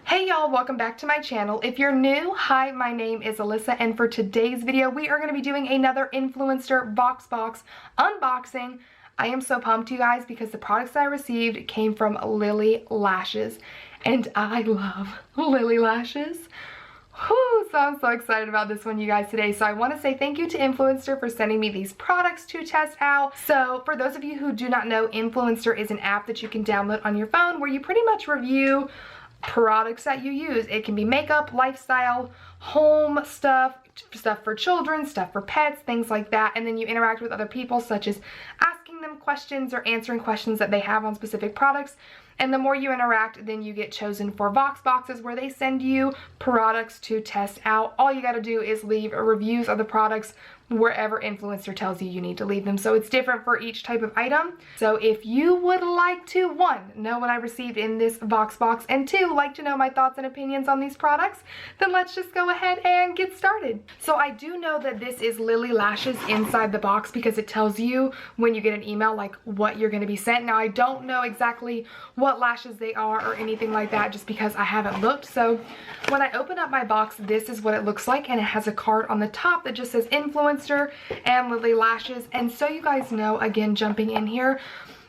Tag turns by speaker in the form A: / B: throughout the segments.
A: Hey y'all, welcome back to my channel. If you're new, hi, my name is Alyssa, and for today's video, we are going to be doing another Influenster VoxBox unboxing. I am so pumped, you guys, because the products that I received came from Lilly Lashes, and I love Lilly Lashes. Whew, so I'm so excited about this one, you guys, today. So I want to say thank you to Influenster for sending me these products to test out. So for those of you who do not know, Influenster is an app that you can download on your phone where you pretty much review products that you use. It can be makeup, lifestyle, home stuff for children, stuff for pets, things like that. And then you interact with other people, such as asking them questions or answering questions that they have on specific products. And the more you interact, then you get chosen for Vox Boxes, where they send you products to test out. All you got to do is leave reviews of the products wherever Influencer tells you need to leave them. So it's different for each type of item. So if you would like to, one, know what I received in this Vox Box, and two, like to know my thoughts and opinions on these products, then let's just go ahead and get started. So I do know that this is Lilly Lashes inside the box because it tells you when you get an email like what you're going to be sent. Now I don't know exactly what lashes they are or anything like that just because I haven't looked. So when I open up my box, this is what it looks like, and it has a card on the top that just says Influencer and Lilly Lashes. And so you guys know, again, jumping in here,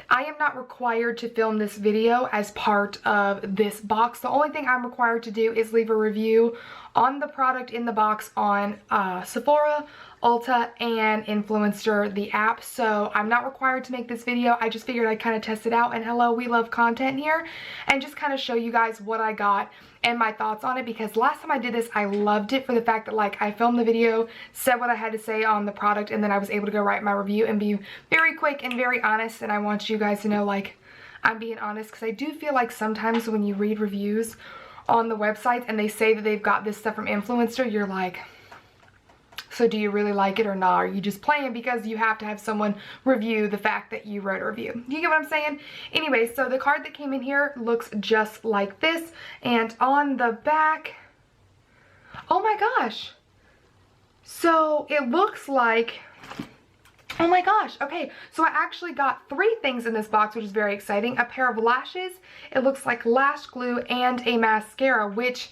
A: I am not required to film this video as part of this box. The only thing I'm required to do is leave a review on the product in the box on Sephora, Ulta, and Influencer, the app. So I'm not required to make this video. I just figured I'd kind of test it out, and hello, we love content here, and just kind of show you guys what I got and my thoughts on it, because last time I did this, I loved it for the fact that, like, I filmed the video, said what I had to say on the product, and then I was able to go write my review and be very quick and very honest. And I want you guys to know, like, I'm being honest, because I do feel like sometimes when you read reviews on the websites and they say that they've got this stuff from Influencer, you're like, so do you really like it or not? Are you just playing because you have to have someone review the fact that you wrote a review? You get what I'm saying? Anyway, so the card that came in here looks just like this. And on the back, oh my gosh. So it looks like, oh my gosh, okay, so I actually got 3 things in this box, which is very exciting. A pair of lashes, it looks like Lash Glue, and a mascara, which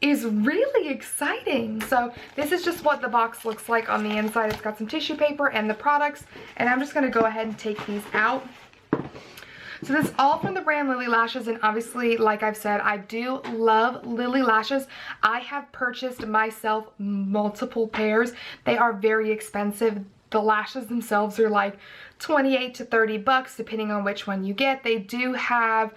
A: is really exciting. So this is just what the box looks like on the inside. It's got some tissue paper and the products, and I'm just going to go ahead and take these out. So this is all from the brand Lilly Lashes, and obviously, like I've said, I do love Lilly Lashes. I have purchased myself multiple pairs. They are very expensive. The lashes themselves are like 28 to 30 bucks depending on which one you get. They do have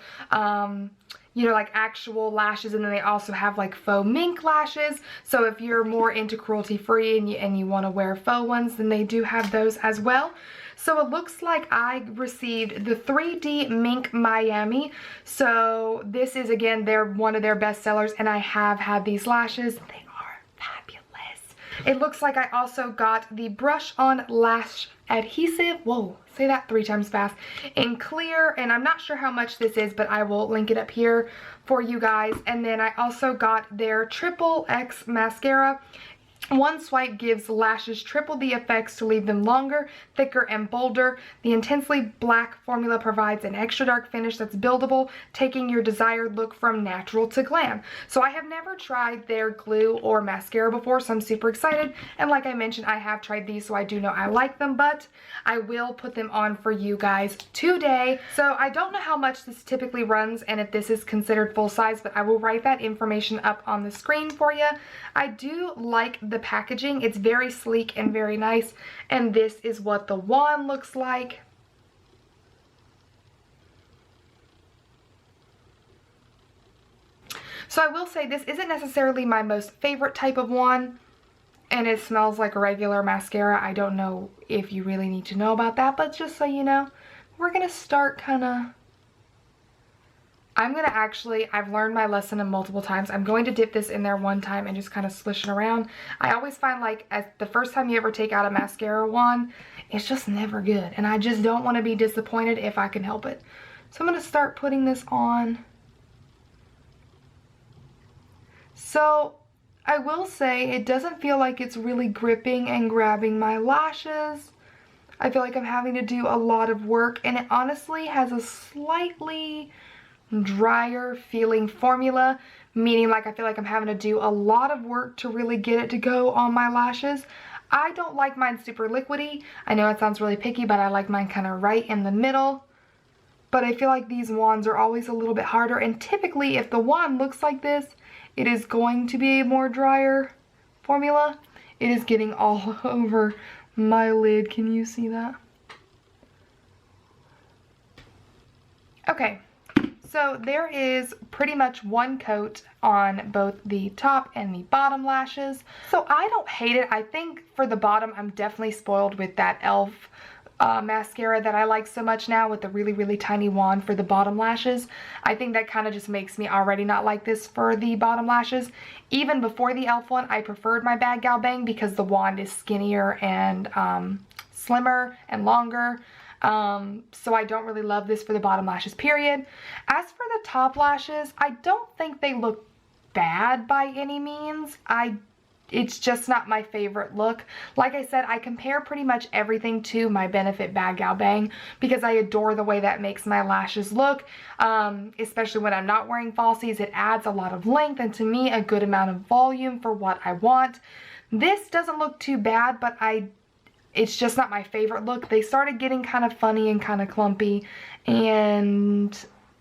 A: you know, like actual lashes, and then they also have like faux mink lashes. So if you're more into cruelty free and you want to wear faux ones, then they do have those as well. So it looks like I received the 3D Mink Miami. So this is, again, one of their best sellers, and I have had these lashes. They are fabulous. It looks like I also got the Brush On Lash Adhesive. Whoa, say that 3 times fast. In clear, and I'm not sure how much this is, but I will link it up here for you guys. And then I also got their Triple X Mascara. One swipe gives lashes triple the effects to leave them longer, thicker, and bolder. The intensely black formula provides an extra dark finish that's buildable, taking your desired look from natural to glam. So I have never tried their glue or mascara before, so I'm super excited. And like I mentioned, I have tried these, so I do know I like them, but I will put them on for you guys today. So I don't know how much this typically runs and if this is considered full size, but I will write that information up on the screen for you. I do like the packaging. It's very sleek and very nice, and this is what the wand looks like. So I will say this isn't necessarily my most favorite type of wand, and it smells like a regular mascara. I don't know if you really need to know about that, but just so you know, we're gonna start I've learned my lesson multiple times. I'm going to dip this in there one time and just kind of swish it around. I always find, like, the first time you ever take out a mascara wand, it's just never good. And I just don't want to be disappointed if I can help it. So I'm going to start putting this on. So I will say it doesn't feel like it's really gripping and grabbing my lashes. I feel like I'm having to do a lot of work, and it honestly has a slightly drier feeling formula, meaning like I feel like I'm having to do a lot of work to really get it to go on my lashes. I don't like mine super liquidy. I know it sounds really picky, but I like mine kind of right in the middle. But I feel like these wands are always a little bit harder, and typically if the wand looks like this, it is going to be a more drier formula. It is getting all over my lid. Can you see that? Okay, so there is pretty much one coat on both the top and the bottom lashes. So I don't hate it. I think for the bottom, I'm definitely spoiled with that e.l.f. Mascara that I like so much now, with the really, really tiny wand for the bottom lashes. I think that kind of just makes me already not like this for the bottom lashes. Even before the e.l.f. one, I preferred my Bad Gal Bang because the wand is skinnier and slimmer and longer. So I don't really love this for the bottom lashes, period. As for the top lashes, I don't think they look bad by any means. It's just not my favorite look. Like I said, I compare pretty much everything to my Benefit Bad Gal Bang because I adore the way that makes my lashes look, especially when I'm not wearing falsies. It adds a lot of length and, to me, a good amount of volume for what I want. This doesn't look too bad, but it's just not my favorite look. They started getting kind of funny and kind of clumpy, and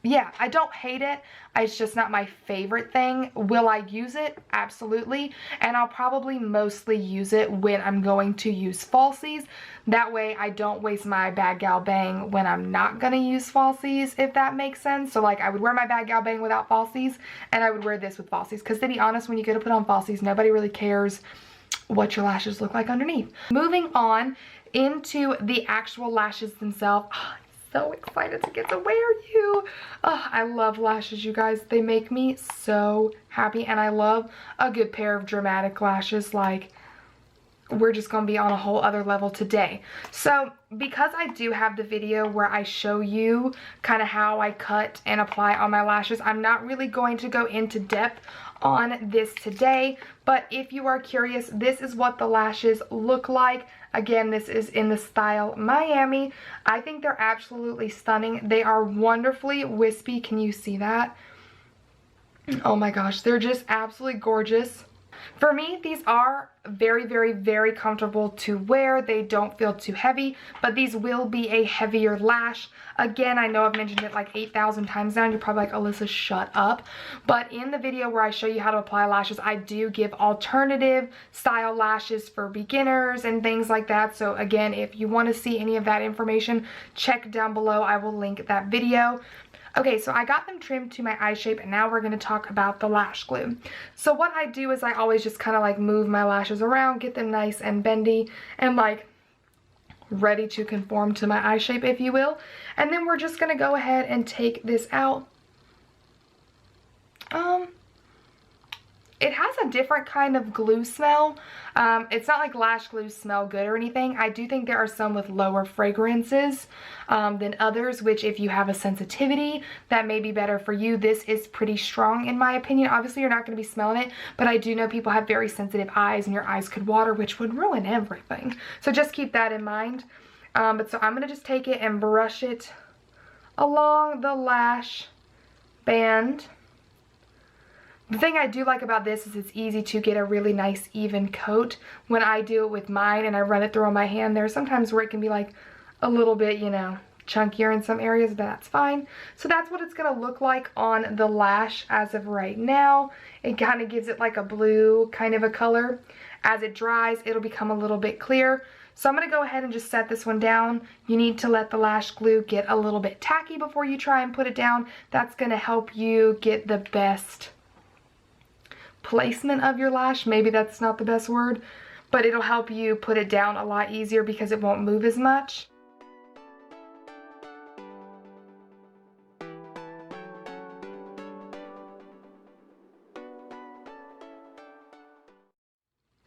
A: yeah, I don't hate it. It's just not my favorite thing. Will I use it? Absolutely. And I'll probably mostly use it when I'm going to use falsies. That way I don't waste my Bad Gal Bang when I'm not going to use falsies, if that makes sense. So like, I would wear my Bad Gal Bang without falsies, and I would wear this with falsies. Because to be honest, when you go to put on falsies, nobody really cares what your lashes look like underneath. Moving on into the actual lashes themselves. Oh, I'm so excited to get to wear you. Oh, I love lashes, you guys. They make me so happy, and I love a good pair of dramatic lashes. Like, we're just gonna be on a whole other level today. So because I do have the video where I show you kind of how I cut and apply on my lashes, I'm not really going to go into depth on this today, but if you are curious, this is what the lashes look like. Again, this is in the style Miami. I think they're absolutely stunning. They are wonderfully wispy. Can you see that? Oh my gosh, they're just absolutely gorgeous. For me, these are very, very, very comfortable to wear. They don't feel too heavy, but these will be a heavier lash. Again, I know I've mentioned it like 8,000 times now, and you're probably like, Alyssa, shut up. But in the video where I show you how to apply lashes, I do give alternative style lashes for beginners and things like that. So again, if you want to see any of that information, check down below. I will link that video. Okay, so I got them trimmed to my eye shape, and now we're going to talk about the lash glue. So what I do is I always just kind of like move my lashes around, get them nice and bendy and like ready to conform to my eye shape, if you will. And then we're just going to go ahead and take this out. It has a different kind of glue smell. It's not like lash glues smell good or anything. I do think there are some with lower fragrances than others, which if you have a sensitivity, that may be better for you. This is pretty strong in my opinion. Obviously, you're not going to be smelling it, but I do know people have very sensitive eyes and your eyes could water, which would ruin everything. So just keep that in mind. But so I'm going to just take it and brush it along the lash band. The thing I do like about this is it's easy to get a really nice even coat. When I do it with mine and I run it through on my hand, there's sometimes where it can be like a little bit, you know, chunkier in some areas, but that's fine. So that's what it's going to look like on the lash as of right now. It kind of gives it like a blue kind of a color. As it dries, it'll become a little bit clear. So I'm going to go ahead and just set this one down. You need to let the lash glue get a little bit tacky before you try and put it down. That's going to help you get the best placement of your lash. Maybe that's not the best word, but it'll help you put it down a lot easier because it won't move as much.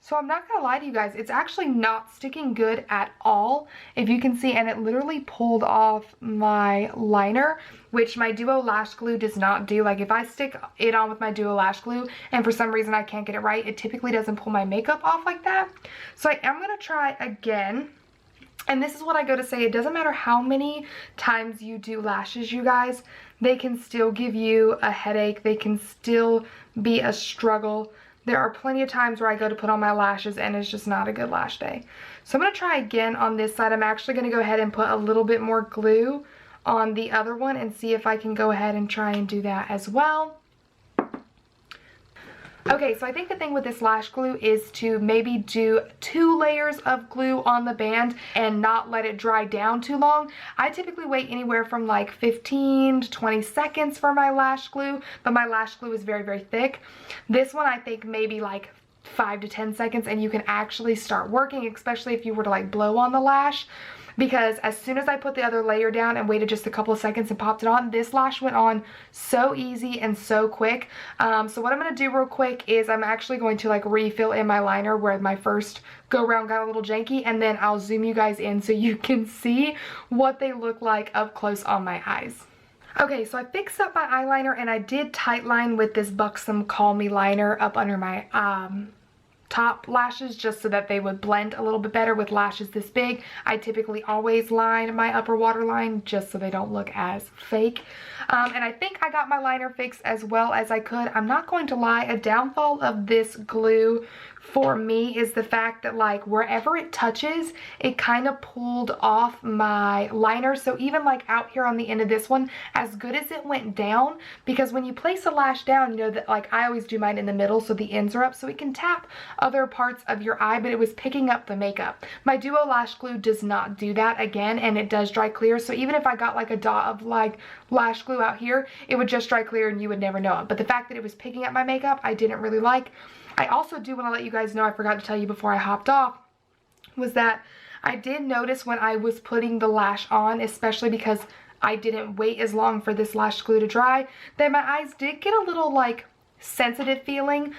A: So I'm not gonna lie to you guys, it's actually not sticking good at all, if you can see, and it literally pulled off my liner, which my Duo Lash Glue does not do. Like if I stick it on with my Duo Lash Glue and for some reason I can't get it right, it typically doesn't pull my makeup off like that. So I am gonna try again. And this is what I go to say, it doesn't matter how many times you do lashes, you guys, they can still give you a headache. They can still be a struggle. There are plenty of times where I go to put on my lashes and it's just not a good lash day. So I'm going to try again on this side. I'm actually going to go ahead and put a little bit more glue on the other one and see if I can go ahead and try and do that as well. Okay, so I think the thing with this lash glue is to maybe do 2 layers of glue on the band and not let it dry down too long. I typically wait anywhere from like 15 to 20 seconds for my lash glue, but my lash glue is very, very thick. This one I think maybe like 5 to 10 seconds and you can actually start working, especially if you were to like blow on the lash. Because as soon as I put the other layer down and waited just a couple of seconds and popped it on, this lash went on so easy and so quick. So what I'm going to do real quick is I'm actually going to like refill in my liner where my first go round got a little janky, and then I'll zoom you guys in so you can see what they look like up close on my eyes. Okay, so I fixed up my eyeliner and I did tight line with this Buxom Call Me liner up under my top lashes just so that they would blend a little bit better with lashes this big. I typically always line my upper waterline just so they don't look as fake. And I think I got my liner fixed as well as I could. I'm not going to lie, a downfall of this glue for me is the fact that like wherever it touches, it kind of pulled off my liner. So even like out here on the end of this one, as good as it went down, because when you place a lash down, you know that like I always do mine in the middle so the ends are up so it can tap other parts of your eye, but it was picking up the makeup. My Duo Lash Glue does not do that again, and it does dry clear. So even if I got like a dot of like lash glue out here, it would just dry clear and you would never know it. But the fact that it was picking up my makeup, I didn't really like. I also do want to let you guys know, I forgot to tell you before I hopped off, was that I did notice when I was putting the lash on, especially because I didn't wait as long for this lash glue to dry, that my eyes did get a little like sensitive feeling,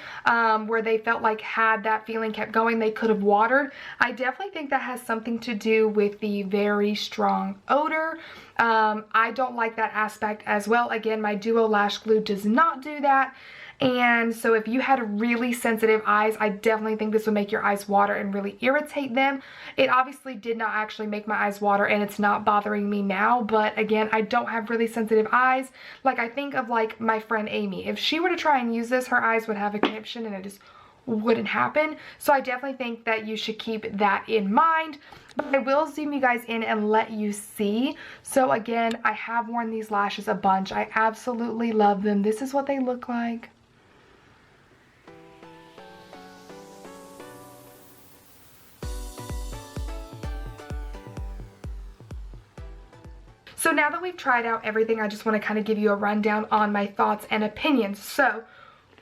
A: where they felt like had that feeling kept going, they could have watered. I definitely think that has something to do with the very strong odor. I don't like that aspect as well. Again, my Duo Lash Glue does not do that. And so if you had really sensitive eyes, I definitely think this would make your eyes water and really irritate them. It obviously did not actually make my eyes water and it's not bothering me now. But again, I don't have really sensitive eyes. Like I think of like my friend Amy. If she were to try and use this, her eyes would have a conniption and it just wouldn't happen. So I definitely think that you should keep that in mind. But I will zoom you guys in and let you see. So again, I have worn these lashes a bunch. I absolutely love them. This is what they look like. So now that we've tried out everything, I just want to kind of give you a rundown on my thoughts and opinions. So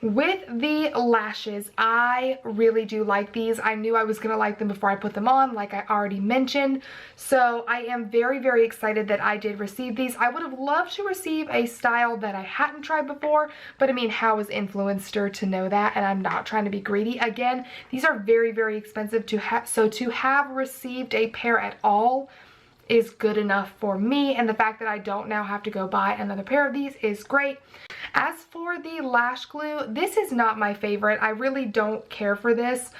A: with the lashes, I really do like these. I knew I was going to like them before I put them on, like I already mentioned. So I am very, very excited that I did receive these. I would have loved to receive a style that I hadn't tried before, but I mean, how is Influenster to know that? And I'm not trying to be greedy. Again, these are very, very expensive to have. So to have received a pair at all is good enough for me, and the fact that I don't now have to go buy another pair of these is great. As for the lash glue, this is not my favorite. I really don't care for this.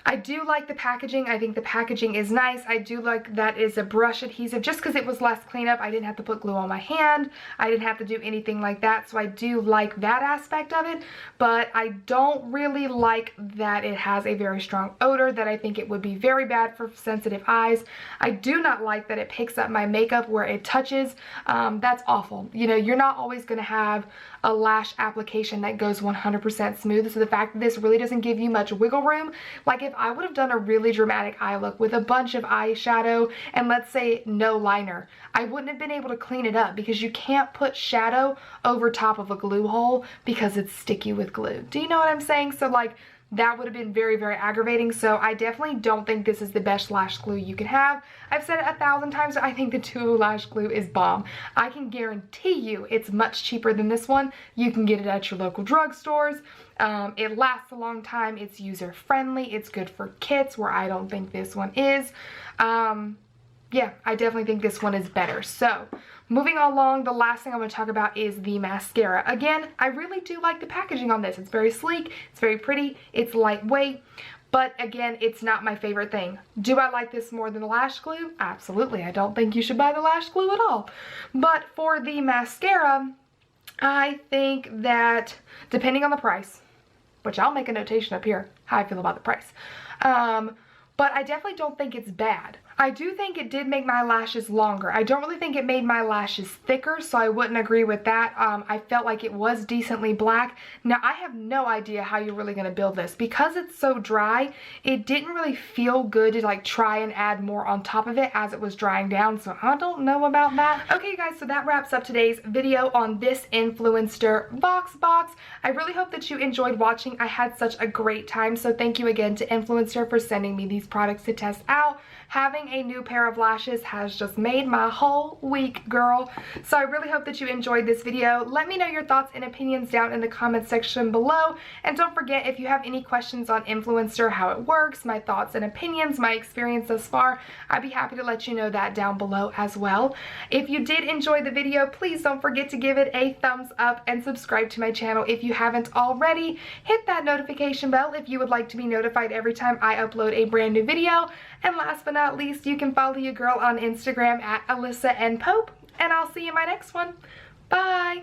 A: I do like the packaging. I think the packaging is nice. I do like that is a brush adhesive just because it was less cleanup. I didn't have to put glue on my hand. I didn't have to do anything like that. So I do like that aspect of it. But I don't really like that it has a very strong odor, that I think it would be very bad for sensitive eyes. I do not like that it picks up my makeup where it touches. That's awful. You know, you're not always going to have a lash application that goes 100% smooth. So the fact that this really doesn't give you much wiggle room, like if I would have done a really dramatic eye look with a bunch of eyeshadow and let's say no liner, I wouldn't have been able to clean it up because you can't put shadow over top of a glue hole because it's sticky with glue. Do you know what I'm saying? So like that would have been very, very aggravating. So I definitely don't think this is the best lash glue you can have. I've said it 1,000 times, I think the Duo Lash Glue is bomb. I can guarantee you it's much cheaper than this one. You can get it at your local drugstores. It lasts a long time. It's user friendly. It's good for kits, where I don't think this one is. Yeah, I definitely think this one is better. So moving along, the last thing I'm going to talk about is the mascara. Again, I really do like the packaging on this. It's very sleek, it's very pretty, it's lightweight, But again, it's not my favorite thing. Do I like this more than the Lash Glue? Absolutely. I don't think you should buy the Lash Glue at all. But for the mascara, I think that depending on the price, which I'll make a notation up here, how I feel about the price. But I definitely don't think it's bad. I do think it did make my lashes longer. I don't really think it made my lashes thicker, so I wouldn't agree with that. I felt like it was decently black. Now, I have no idea how you're really going to build this. Because it's so dry, it didn't really feel good to like try and add more on top of it as it was drying down, so I don't know about that. Okay, guys, so that wraps up today's video on this Influenster VoxBox. I really hope that you enjoyed watching. I had such a great time, so thank you again to Influenster for sending me these products to test out. Having a new pair of lashes has just made my whole week, girl. So I really hope that you enjoyed this video. Let me know your thoughts and opinions down in the comment section below. And don't forget, if you have any questions on Influenster, how it works, my thoughts and opinions, my experience thus far, I'd be happy to let you know that down below as well. If you did enjoy the video, please don't forget to give it a thumbs up and subscribe to my channel if you haven't already. Hit that notification bell if you would like to be notified every time I upload a brand new video. And last but not least, you can follow your girl on Instagram at AlyssaNPope, and I'll see you in my next one. Bye!